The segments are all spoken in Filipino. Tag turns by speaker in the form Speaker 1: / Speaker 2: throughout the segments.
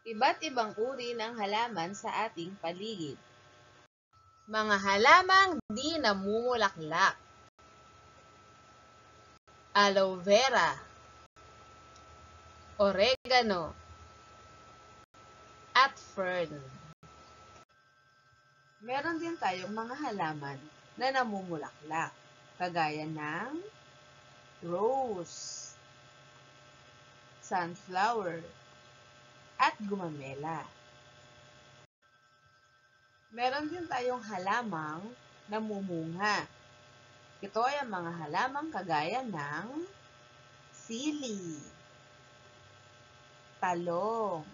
Speaker 1: Iba't ibang uri ng halaman sa ating paligid. Mga halamang di namumulaklak. Aloe vera, oregano, at fern. Meron din tayong mga halaman na namumulaklak, kagaya ng rose, sunflower, at gumamela. Meron din tayong halamang namumunga. Ito ay ang mga halamang kagaya ng sili, talong,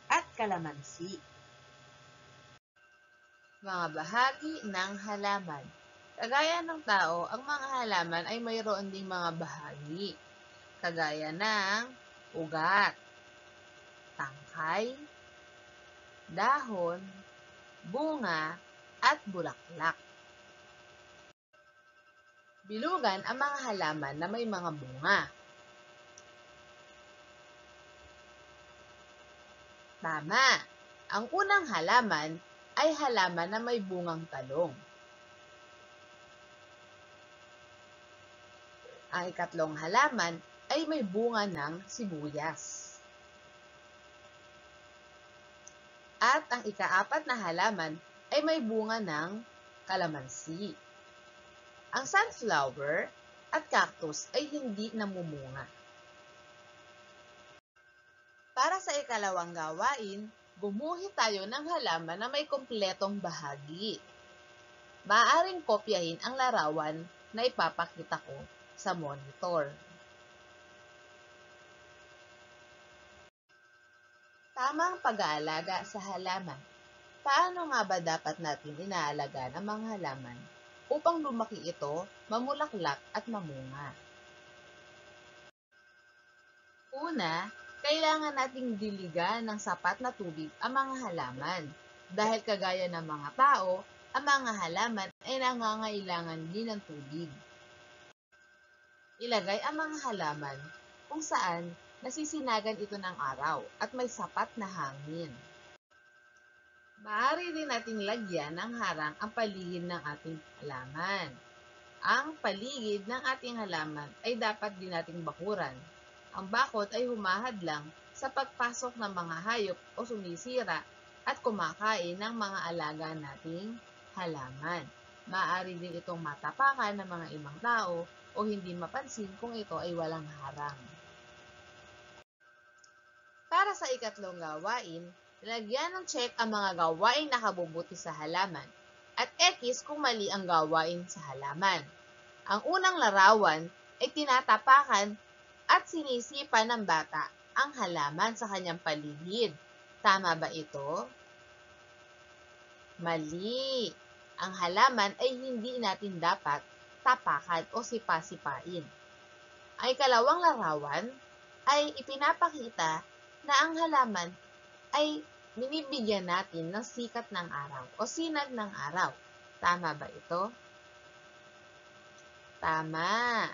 Speaker 1: at kalamansi. Mga bahagi ng halaman. Kagaya ng tao, ang mga halaman ay mayroon ding mga bahagi, kagaya ng ugat, tangkay, dahon, bunga, at bulaklak. Bilugan ang mga halaman na may mga bunga. Tama! Ang unang halaman ay halaman na may bungang talong. Ang ikatlong halaman ay may bunga ng sibuyas. At ang ikaapat na halaman ay may bunga ng kalamansi. Ang sunflower at cactus ay hindi namumunga. Para sa ikalawang gawain, gumuhit tayo ng halaman na may kumpletong bahagi. Maaaring kopyahin ang larawan na ipapakita ko sa monitor. Tamang pag-aalaga sa halaman. Paano nga ba dapat natin inaalagaan ang mga halaman upang lumaki ito, mamulaklak at mamunga? Una, kailangan nating diligan ng sapat na tubig ang mga halaman. Dahil kagaya ng mga tao, ang mga halaman ay nangangailangan din ng tubig. Ilagay ang mga halaman kung saan nasisinagan ito ng araw at may sapat na hangin. Maaari din nating lagyan ng harang ang paligid ng ating halaman. Ang paligid ng ating halaman ay dapat din nating bakuran. Ang bakod ay humahadlang sa pagpasok ng mga hayop o sumisira at kumakain ng mga alaga nating halaman. Maaari din itong matapakan ng mga ibang tao o hindi mapansin kung ito ay walang harang. Para sa ikatlong gawain, lagyan ng check ang mga gawaing nakabubuti sa halaman at X kung mali ang gawain sa halaman. Ang unang larawan ay tinatapakan at sinisipa ng bata ang halaman sa kanyang paligid. Tama ba ito? Mali! Ang halaman ay hindi natin dapat tapakan o sipa-sipain. Ang ikalawang larawan ay ipinapakita na ang halaman ay binibigyan natin ng sikat ng araw o sinag ng araw. Tama ba ito? Tama!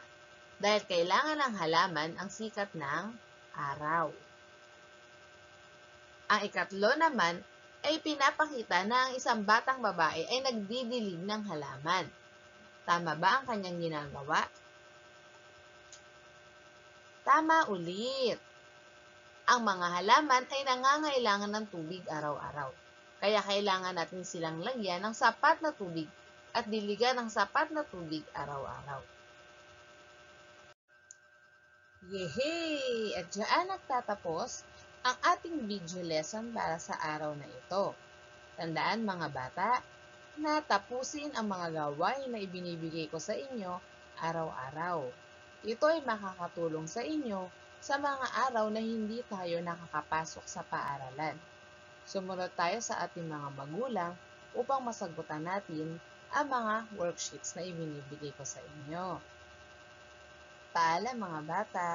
Speaker 1: Dahil kailangan ng halaman ang sikat ng araw. Ang ikatlo naman ay pinapakita na ang isang batang babae ay nagdidilig ng halaman. Tama ba ang kanyang ginagawa? Tama ulit! Ang mga halaman ay nangangailangan ng tubig araw-araw. Kaya kailangan natin silang lagyan ng sapat na tubig at diligan ng sapat na tubig araw-araw. Yehey! At diyan nagtatapos ang ating video lesson para sa araw na ito. Tandaan mga bata, na tapusin ang mga gawain na ibinibigay ko sa inyo araw-araw. Ito ay makakatulong sa inyo sa mga araw na hindi tayo nakakapasok sa paaralan. Sumunod tayo sa ating mga magulang upang masagutan natin ang mga worksheets na ibinibigay ko sa inyo. Paalam mga bata!